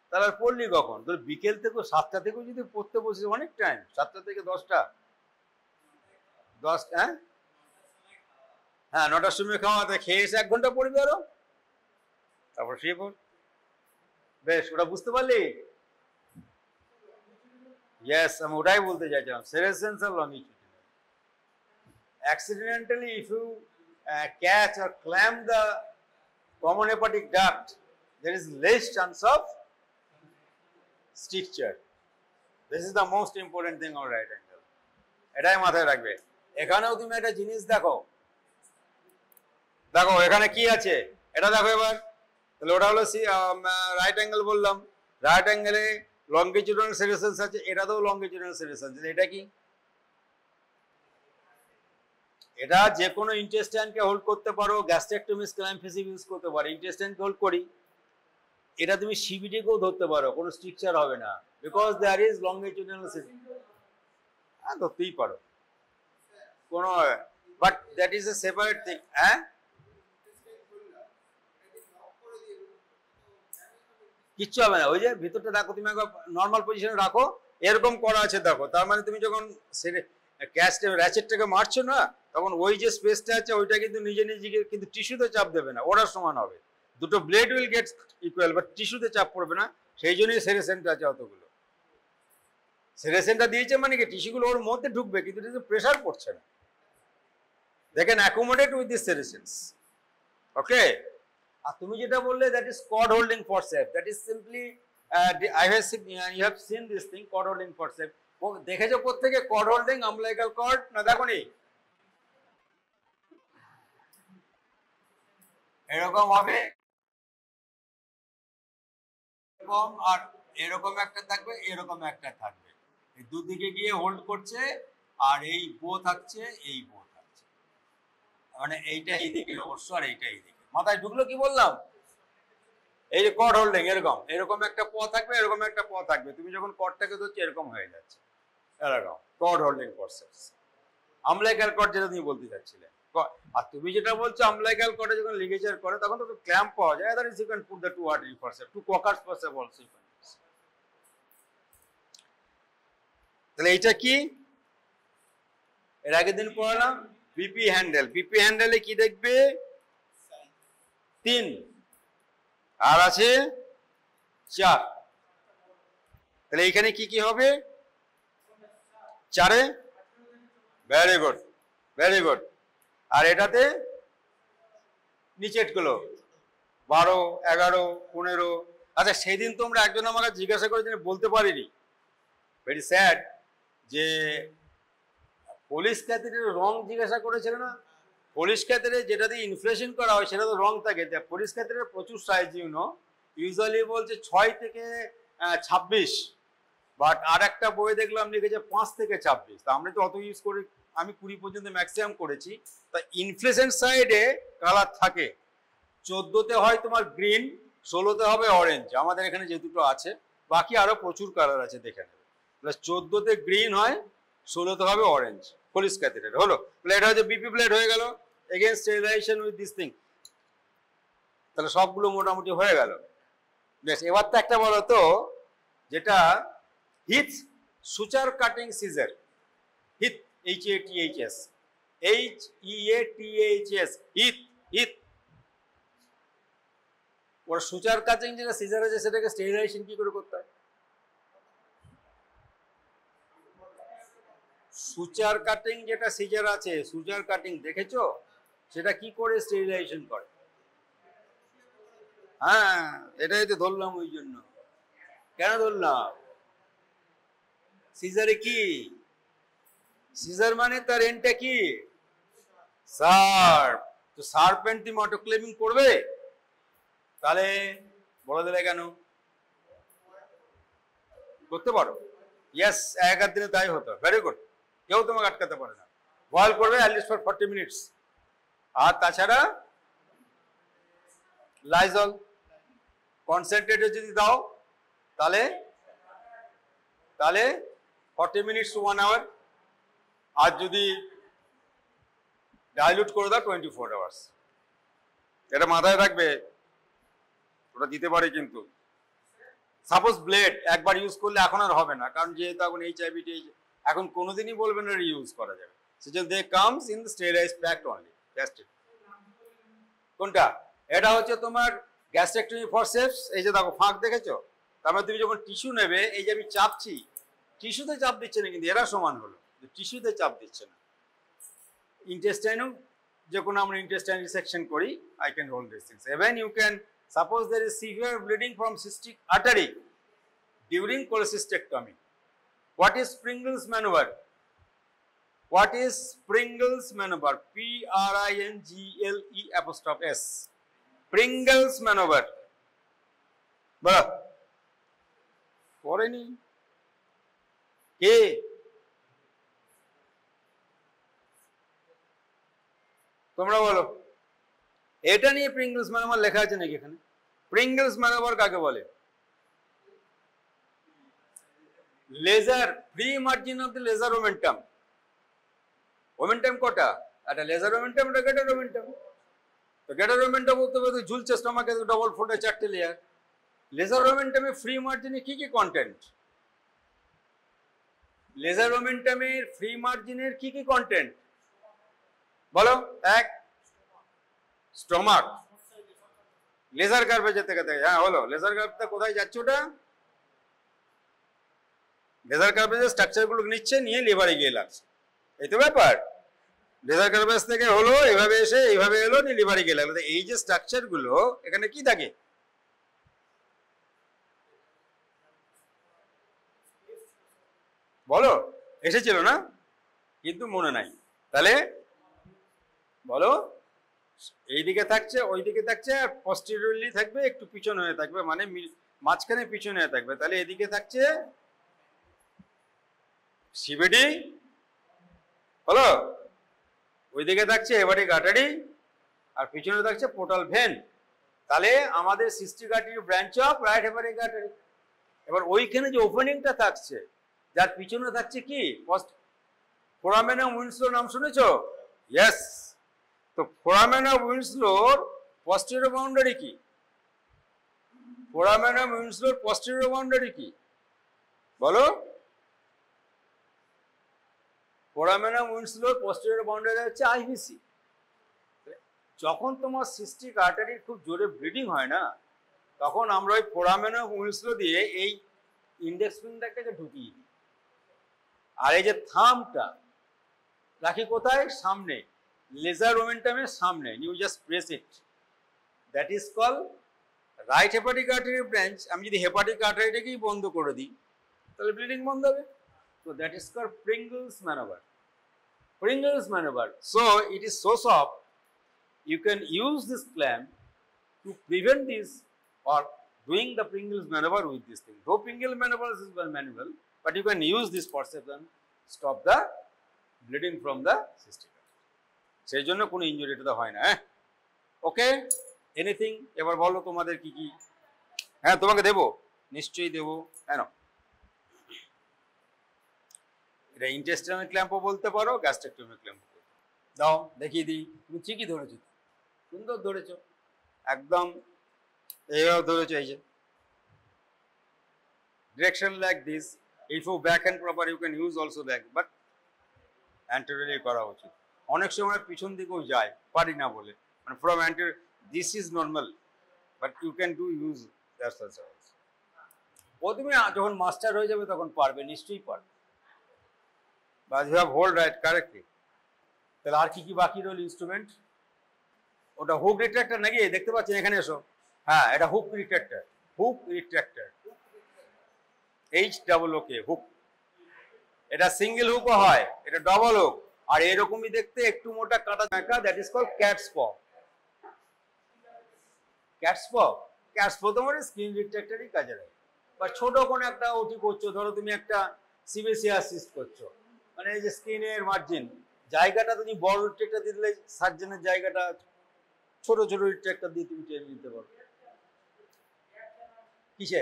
তাহলে আর পড়লি কখন? তোর বিকেল থেকে 7টা থেকেও যদি পড়তে বসিস, অনেক টাইম, 7টা থেকে 10টা, হ্যাঁ 9টার সময় খাওয়াতে, খেয়ে এসে 1 ঘন্টা পড়বি আরো, তারপর শুয়ে পড়। বেশ, ওটা বুঝতে পারলি? ইয়েস, আমি ওটাই বলতে চাইছিলাম, সেরেসেন্স আর longitudinal. Accidentally, if you catch or clamp the common hepatic duct, there is less chance of stricture. This is the most important thing on right angle. এটাই মাথায় রাখবে। এখানেও তুমি একটা জিনিস দেখো, এখানে কি আছে এটা দেখো এবার। তাহলে ওটা হলো রাইট অ্যাঙ্গেল বললাম, রাইট অ্যাঙ্গেলে লঙ্গিটিউডাল সেরেসেন্স আছে, এটাতেও লঙ্গিটিউডাল সেরেসেন্স। এটা কি? এটা যে কোনো ইন্টেস্টাইনকে হোল্ড করতে পারো, গ্যাস্ট্রেক্টমি স্ক্ল্যামফেসিভ ইউজ করতে পারো, ইন্টেস্টাইনকে হোল্ড করি। এটা তুমি সিবিডি কেও ধরতে পারো, কোনো স্ট্রিকচার হবে না, বিকজ দেয়ার ইজ লঙ্গিটিউডাল সেরেসেন্স। হ্যাঁ, ধরতেই পারো, কোনো, but that is a separate thing. হ্যাঁ, কিচ্ছু হবে না, ওই যে ভিতরটা দেখো, তুমি একবার নর্মাল পজিশনে রাখো, এরকম করা আছে দেখো, তার মানে তুমি যখন র্যাচেটটাকে মারছো না, তখন ওই যে স্পেসটা আছে ওইটা কিন্তু নিজে নিজেকে কিন্তু টিস্যুতে চাপ দেবে না, ওরা সমান হবে, দুটো blade will get equal, but টিস্যুতে চাপ পড়বে না, সেই জন্যই সেরেসেন্ট আছে অতগুলো। সেরেসেন্টটা দিয়েছে মানে কি টিস্যুগুলো ওর মধ্যে ঢুকবে, কিন্তু প্রেশার পড়ছে না, they can accommodate with this serescence. Okay, আর তুমি যেটা বললে that is cord holding forceps, that is simply I have seen, you have seen this thing, cord holding forceps. দেখেছো প্রত্যেকে cord holding umbilical cord না দেখোনি? এরকম হবে, এরকম, আর এরকম একটা থাকবে, এরকম একটা থাকবে, এই দুদিকে গিয়ে হোল্ড করছে, আর এই বো থাকছে, এই বো থাকছে, মানে এইটা এইদিকে অবশ্য, আর এইটা এইদিকে। মাথায় ঢুকলো কি বললাম? এই যে কর্ড হোল্ডিং, এরকম এরকম একটা প থাকবে, এরকম একটা প থাকবে, তুমি যখন কর্ডটাকে ধরছো এরকম হয়ে যাচ্ছে, এরকম কর্ড হোল্ডিং ফোর্সেস। আমলাইকাল কর্ড যেটা তুমি বলতে চাচ্ছিলে, আর তুমি যেটা বলছো আমলাইকাল কর্ডে যখন লিগেচার করে তখন তো ক্ল্যাম্প পাওয়া যায়, that is you can put the two artery forceps, two Kocher's forceps also you can use. তাহলে এইটা কি? এর আগের দিন পড়ালাম বিপি হ্যান্ডেল। বিপি হ্যান্ডেলে কি দেখবে? 3 আর আছে 4। তাহলে এইখানে কি কি হবে? 4-এ, ভেরি গুড, ভেরি গুড। আর এটাতে নিচেরগুলো 12, 11, 15। আচ্ছা, সেদিন তোমরা একজন আমাকে জিজ্ঞাসা করে বলতে পারিনি, ভেরি স্যাড, যে পলিশ ক্যাথেটের রং জিজ্ঞাসা করেছিল না? পলিশ ক্যাথেটে যেটা দিয়ে ইনফ্লেশন করা হয় সেটা তো রং থাকে, পলিশ ক্যাথেটের প্রচুর সাইজ, ইউজুয়ালি বলছে 6 থেকে 26, বাট আর একটা বই দেখলাম লিখেছে 5 থেকে 26। তা আমরা তো অত ইউজ করি, আমি 20 পর্যন্ত ম্যাক্সিমাম করেছি। তা ইনফ্লেশন সাইডে কালার থাকে, 14-তে হয় তোমার গ্রিন, 16-তে হবে অরেঞ্জ, আমাদের এখানে যে দুটো আছে, বাকি আরো প্রচুর কালার আছে, দেখে নেবে। 14-তে গ্রিন হয়, 16-তে হবে অরেঞ্জ, পলিশ ক্যাথেটের হলো। তাহলে এটা হচ্ছে বিপি প্লেট হয়ে গেল, again sterilisation with this thing. তাহলে সবগুলো মোটামুটি হয়ে গেল। বেশ, এবার তো একটা বলো তো, যেটা Heath suture cutting scissor, Heath, HATHS, HEATHS, Heath, Heath, ওর সুচার কাটিং যেটা সিজার আছে সেটাকে স্টেরিলাইজেশন কি করে করতে হয়? সুচার কাটিং যেটা সিজার আছে, সুচার কাটিং দেখেছো, সেটা কি করে স্টেরিলাইজেশন করে? হ্যাঁ, এটাই তো ধরলাম, ওই জন্য। কেন ধরলাম? সিজারে কি, সিজার মানে তার এন্ডটা কি? শার্প। তো শার্প এন্ড তুমি অটোক্লেভিং করবে, তাহলে বলে দিলে কেন? করতে পারো, ইয়েস, এক আধ দিনে তাই হতো, ভেরি গুড, কেউ তোমাকে আটকাতে পারে না। বয়েল করবে অ্যাটলিস্ট ফর 40 মিনিটস। আর তাছাড়া লাইজল কনসেন্ট্রেটে যদি দাও, তাহলে 40 মিনিটস টু 1 আওয়ার, আর যদি ডাইলুট করে দাও 24 আওয়ার্স। এটা মাথায় রাখবে, ওটা দিতে পারে। কিন্তু সাপোজ ব্লেড একবার ইউজ করলে এখন আর হবে না, কারণ যেহেতু এখন HIV এখন কোনোদিনই বলবে না ইউজ করা যাবে, সেজন্য they comes in the sterilised packed only, just it. কোনটা? এটা হচ্ছে তোমার গ্যাস্ট্রেক্টমি ফরসেপস। এই যে দেখো ফাঁক দেখেছো, তারপরে তুমি যখন টিস্যু নেবে, এই যে আমি চাপছি, টিস্যুতে চাপ দিচ্ছে না, কিন্তু এরা সমান হলো, টিস্যুতে চাপ দিচ্ছে না। ইন্টেস্টাইনও যে কোনো আমরা ইন্টেস্টাইন রিসেকশন করি, I can hold this things. Even you can suppose there is severe bleeding from cystic artery during cholecystectomy. What is Pringle's maneuver? What is Pringle's maneuver? PRINGLE''S. Pringle's maneuver. বলো পড়েনি কে? তোমরা বলো, এটা নিয়ে Pringles manoeuvre লেখা আছে নাকি এখানে? প্রিঙ্গলস ম্যানোভার কাকে বলে? Lesser, free margin of the lesser omentum. Omentum কটা? একটা লেজার মোমেন্টাম, একটা গেটার মোমেন্টাম। তো গেটার মোমেন্টাম বলতে বলতে ঝুলছে স্টমাকে ডবল ফোল্ডে 4টে লেয়ার। লেজার মোমেন্টামে ফ্রি মার্জিনে কি কি কন্টেন্ট? লেজার মোমেন্টামের ফ্রি মার্জিনের কি কি কন্টেন্ট বলো? এক, স্টমাক। লেজার কার্ভে যেতে গেতে, হ্যাঁ হলো, লেজার কার্ভটা কোথায় যাচ্ছে? ওটা লেজার কার্ভে যে স্ট্রাকচার গুলো নিচ্ছে, নিয়ে লিভারে গিয়ে লাগছে, এই তো ব্যাপার। লেজার কার্ভেজ থেকে হলো, এভাবে এসে এইভাবে এলো, নিয়ে লিভারে গিয়ে লাগলো। এই যে স্ট্রাকচার গুলো এখানে কি থাকে? বলো, এসেছিল না? কিন্তু মনে নাই। তাহলে বলো, এইদিকে থাকছে, ওইদিকে থাকছে, আর পস্টেরিয়রলি থাকবে, একটু পিছনে হয়ে থাকবে, মানে মাঝখানে পিছনে হয়ে থাকবে। তাহলে এদিকে থাকছে সিভিডি, হলো, ওইদিকে থাকছে হেপাটিক আর্টারি, আর পিছনে থাকছে পোর্টাল ভেন। তাহলে আমাদের cystic artery branch of right hepatic artery. এবার ওইখানে যে ওপেনিংটা থাকছে, যার পিছনে থাকছে কি? ফোরামেন অফ উইনস্লো নাম শুনেছো? ইয়েস। তো ফোরামেন অফ উইনস্লোর পস্টেরিয়র বাউন্ডারি কি? ফোরামেন অফ উইনস্লোর পস্টেরিয়র বাউন্ডারি কি বলো? ফোরামেন অফ উইনস্লোর পস্টেরিয়র বাউন্ডারি হচ্ছে আইভিসি। যখন তোমার সিস্টিক আর্টারির খুব জোরে ব্লিডিং হয় না, তখন আমরা ওই ফোরামেন অফ উইনস্লো দিয়ে এই ইন্ডেক্স ফিঙ্গারটাকে ঢুকিয়ে দিই। আর এই যে থাম্বটা রাখি কোথায়? সামনে, লেজার মোমেন্টামের সামনে। You just press it, that is call right hepatic artery branch. আমি যদি হেপাটিক আর্টারিটাকেই বন্ধ করে দিই, তাহলে ব্লিডিং বন্ধ হবে। So that is called Pringles maneuver. Pringles maneuver. So it is so soft, you can use this clamp to prevent this or doing the Pringles maneuver with this thing. Though Pringles maneuver is manual, but you can use this forceps, stop the bleeding from the cystic. সেই জন্য কোনো injury এটা হয় না। হ্যাঁ, ওকে, anything? এবার বলো তোমাদের কি কি? হ্যাঁ, তোমাকে দেবো, নিশ্চয়ই দেবো। হ্যাঁ, এটা ইন্টেস্টাইনাল ক্ল্যাম্পও বলতে পারো, গ্যাস্ট্রেক্টমি ক্ল্যাম্পও বলতে পারো। দাও দেখিয়ে দিই। তুমি ঠিকই ধরেছো, সুন্দর ধরেছো, একদম এইভাবে ধরেছো। এই যে direction like this. If you back hand proper, you can use also back, but anteriorly করা উচিত। অনেক সময় পিছন দিকেও যায়, পারি না বলে, মানে from anterior this is normal, but you can do use that's also. ও তুমি যখন মাস্টার হয়ে যাবে তখন পারবে, নিশ্চয়ই পারবে। But you have hold right correctly. তাহলে আর কি কি বাকি রইল ইনস্ট্রুমেন্ট? ওটা হুক রিট্রাক্টর নাকি? দেখতে পাচ্ছেন এখানে এসো। হ্যাঁ, এটা hook retractor. Hook retractor, HOOK, hook. এটা সিঙ্গেল হুকও হয়, এটা ডবল হুক। আর এরকমই দেখতে একটু মোটা কাটা চাকা, দ্যাট ইজ কল্ড ক্যাটস প। ক্যাটস প, ক্যাটস প তোমার স্ক্রিন রিট্রাক্টরই কাজে লাগে। বা ছোট কোনো একটা ওটি করছো, ধরো তুমি একটা সিবিসি অ্যাসিস্ট করছো, মানে এই যে স্ক্রিনের মার্জিন জায়গাটা তুমি বড় রিট্রাক্টর দিলে সার্জনের জায়গাটা ছোট ছোট রিট্রাক্টর দিয়ে তুমি টেনে নিতে পারো। কিসে?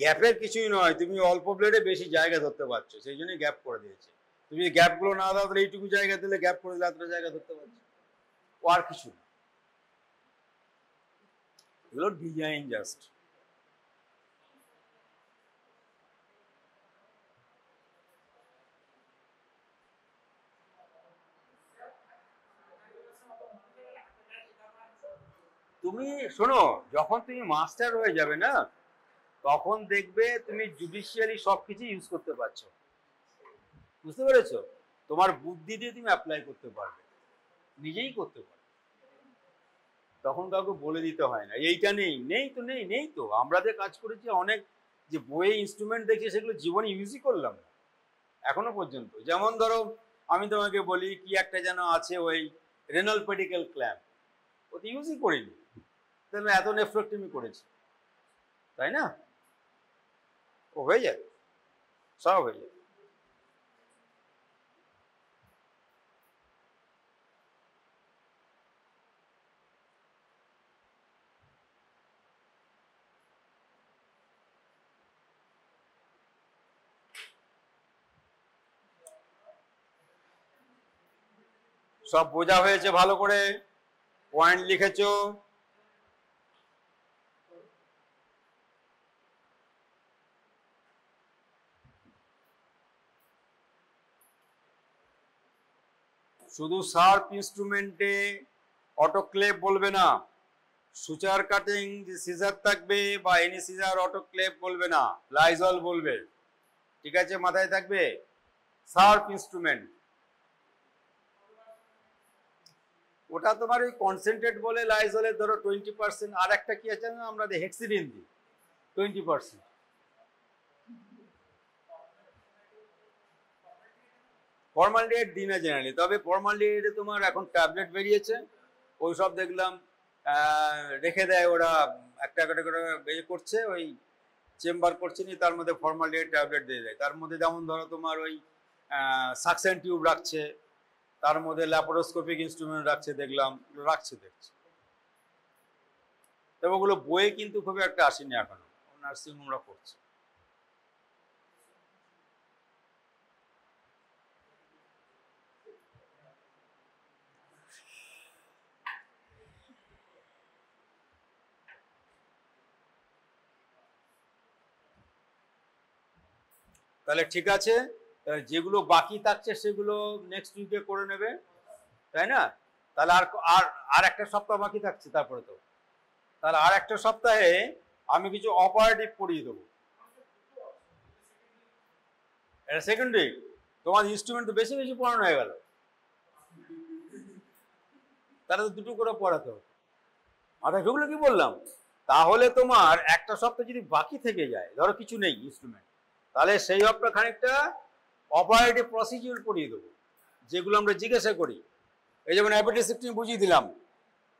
গ্যাপের কিছুই নয়, তুমি অল্প ব্লেডে বেশি জায়গা ধরতে পারছো, সেই জন্যই গ্যাপ করে দিয়েছে। তুমি গ্যাপগুলো না দাও, তাহলে এইটুকু জায়গা দিলে গ্যাপ করে দিলে এতটা জায়গা ধরতে পারছো। ও আর কিছু না, এগুলো ডিজাইন জাস্ট। তুমি শোনো, যখন তুমি মাস্টার হয়ে যাবে না, তখন দেখবে তুমি জুডিশিয়ালি সবকিছু ইউজ করতে পারছো। বুঝতে পেরেছো? তোমার বুদ্ধি দিয়ে তুমি অ্যাপ্লাই করতে পারবে, নিজেই করতে পারবে। তখন কাউকে বলে দিতে হয় না এইটা নেই, নেই তো নেই, নেই তো। আমরা যে কাজ করেছি, অনেক যে বইয়ে ইনস্ট্রুমেন্ট দেখি, সেগুলো জীবনে ইউজই করলাম না এখনো পর্যন্ত। যেমন ধরো, আমি তোমাকে বলি কি একটা যেন আছে ওই রেনাল পেডিকেল ক্ল্যাম্প, ও তো ইউজই করিনি, তাহলে এত নেফ্রেক্টমি করেছি। তাই না? ও হয়ে যাবে, সব হয়ে যাবে। সব বোঝা হয়েছে ভালো করে, পয়েন্ট লিখেছো? শুধু শার্প ইনস্ট্রুমেন্টে অটোক্লেভ বলবে না, সুচার কাটিং সিজার থাকবে বা এনি সিজার অটোক্লেভ বলবে না, লাইজল বলবে। ঠিক আছে, মাথায় থাকবে, শার্প ইনস্ট্রুমেন্ট। ওটা তোমার ওই কনসেন্ট্রেট বলে লাইজলের ধরো 20%, আর একটা কি আছে না আমরা হেক্সিডিন দিই 20%। ফর্মালডিহাইড দিই না জেনারেলি, তবে ফর্মালডিহাইডে তোমার এখন ট্যাবলেট বেরিয়েছে, ওই সব দেখলাম রেখে দেয় ওরা, একটা করে বের করছে, ওই চেম্বার করছে নি, তার মধ্যে ফর্মালডিহাইড ট্যাবলেট দিয়ে দেয়। তার মধ্যে যেমন ধরো তোমার ওই সাকশন টিউব রাখছে, তার মধ্যে ল্যাপারোস্কোপিক ইনস্ট্রুমেন্ট রাখছে, দেখলাম দেখছি। তবে ওগুলো বইয়ে কিন্তু খুব একটা আসেনি এখনো, নার্সিং হোমরা করছে। তাহলে ঠিক আছে, যেগুলো বাকি থাকছে সেগুলো নেক্সট উইকে করে নেবে, তাই না? তাহলে আর একটা সপ্তাহ বাকি থাকছে, তারপরে তো তাহলে আর একটা সপ্তাহে আমি কিছু অপারেটিভ পড়িয়ে দেবো। এটা সেকেন্ড উইক, তোমার ইনস্ট্রুমেন্ট তো বেশি বেশি পড়ানো হয়ে গেল, তাহলে তো দুটো করে পড়াতে হবে। মাথায় ঢুকলো কি বললাম? তাহলে তোমার একটা সপ্তাহ যদি বাকি থেকে যায়, ধরো কিছু নেই ইনস্ট্রুমেন্ট, তাহলে সেই সপ্তাহ খানিকটা অপারেটিভ প্রসিডিউর পড়িয়ে দেবো, যেগুলো আমরা জিজ্ঞাসা করি। এই যেমন অ্যাপেন্ডিসেক্টমি বুঝিয়ে দিলাম,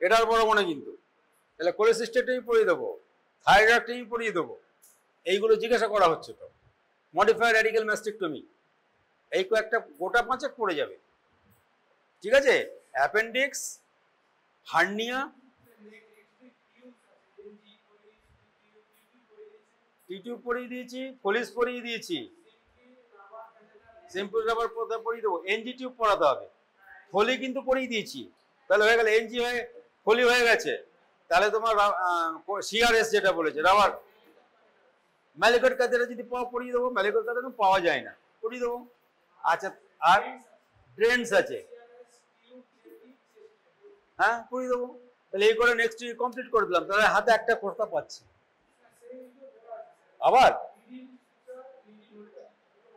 এটার বড় মনে কিন্তু, তাহলে কোলেসিস্টেক্টমি পড়িয়ে দেবো, থাইরয়েডক্টমি পড়িয়ে দেবো, এইগুলো জিজ্ঞাসা করা হচ্ছে। তো মডিফাইড রেডিক্যাল ম্যাস্টেক্টমি, এই কয়েকটা গোটা পাঁচেক পড়ে যাবে। ঠিক আছে, অ্যাপেন্ডিক্স, হার্নিয়া, টিউব পড়িয়ে দিয়েছি, ফলিস পড়িয়ে দিয়েছি, সিম্পল রাবার পড়িয়ে দেবো, এনজি টিউব পড়াতে হবে, ফলি কিন্তু পড়িয়ে দিয়েছি, তাহলে হয়ে গেল এনজি হয়ে ফলি হয়ে গেছে। তাহলে তোমার সিআরএস যেটা বলেছে রাবার, ম্যালিকট ক্যাথেটার যদি পড়িয়ে দেবো, ম্যালিকট ক্যাথেটার পাওয়া যায় না, পড়িয়ে দেবো। আচ্ছা, আর ড্রেনস আছে, হ্যাঁ পড়িয়ে দেবো। তাহলে এই করে নেক্সট উইক কমপ্লিট করে দিলাম, তাহলে হাতে একটা প্রস্তাব পাচ্ছি। আবার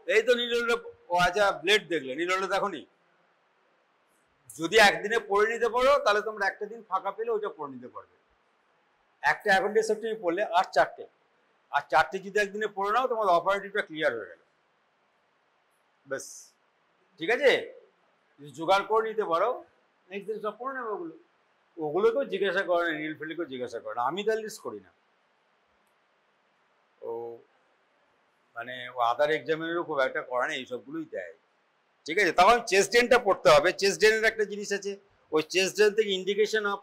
এই তো নীলটা, ও আচ্ছা ব্লেড দেখলে, নীলটা দেখোনি? যদি একদিনে পড়ে নিতে পারো তাহলে তোমরা একটা দিন ফাঁকা পেলে ওইটা পড়ে নিতে পারবে। একটা অ্যাপেন্ডিসেক্টমি পড়লে আর চারটে যদি একদিনে পড়ে নাও, তোমার অপারেটিভটা ক্লিয়ার হয়ে গেল, বেশ। ঠিক আছে, যদি জোগাড় করে নিতে পারো নেক্সট দিন সব পড়ে নেবে। ওগুলোকেও জিজ্ঞাসা করে না, নীল ফেলিকেও জিজ্ঞাসা করে না, আমি তার লিস্ট করি না। ও মানে ও আদার এক্সামিনেরও খুব একটা করে না, এইসবগুলোই দেয়। ঠিক আছে, তখন চেস্ট ড্রেনটা পড়তে হবে। চেস্ট ড্রেনের একটা জিনিস আছে, ওই চেস্ট ড্রেন থেকে ইন্ডিকেশন অফ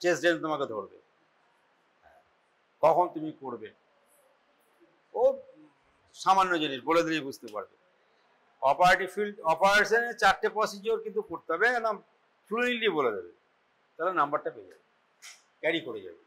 চেস্ট ড্রেন তোমাকে ধরবে, কখন তুমি করবে। ও সামান্য জিনিস বলে দিলেই বুঝতে পারবে। অপারেটিভ ফিল্ড অপারেশনের 4টে প্রসিডিওর কিন্তু করতে হবে, একদম ফ্লুয়েন্টলি বলে দেবে, তাহলে নাম্বারটা পেয়ে যাবে, ক্যারি করে যাবে।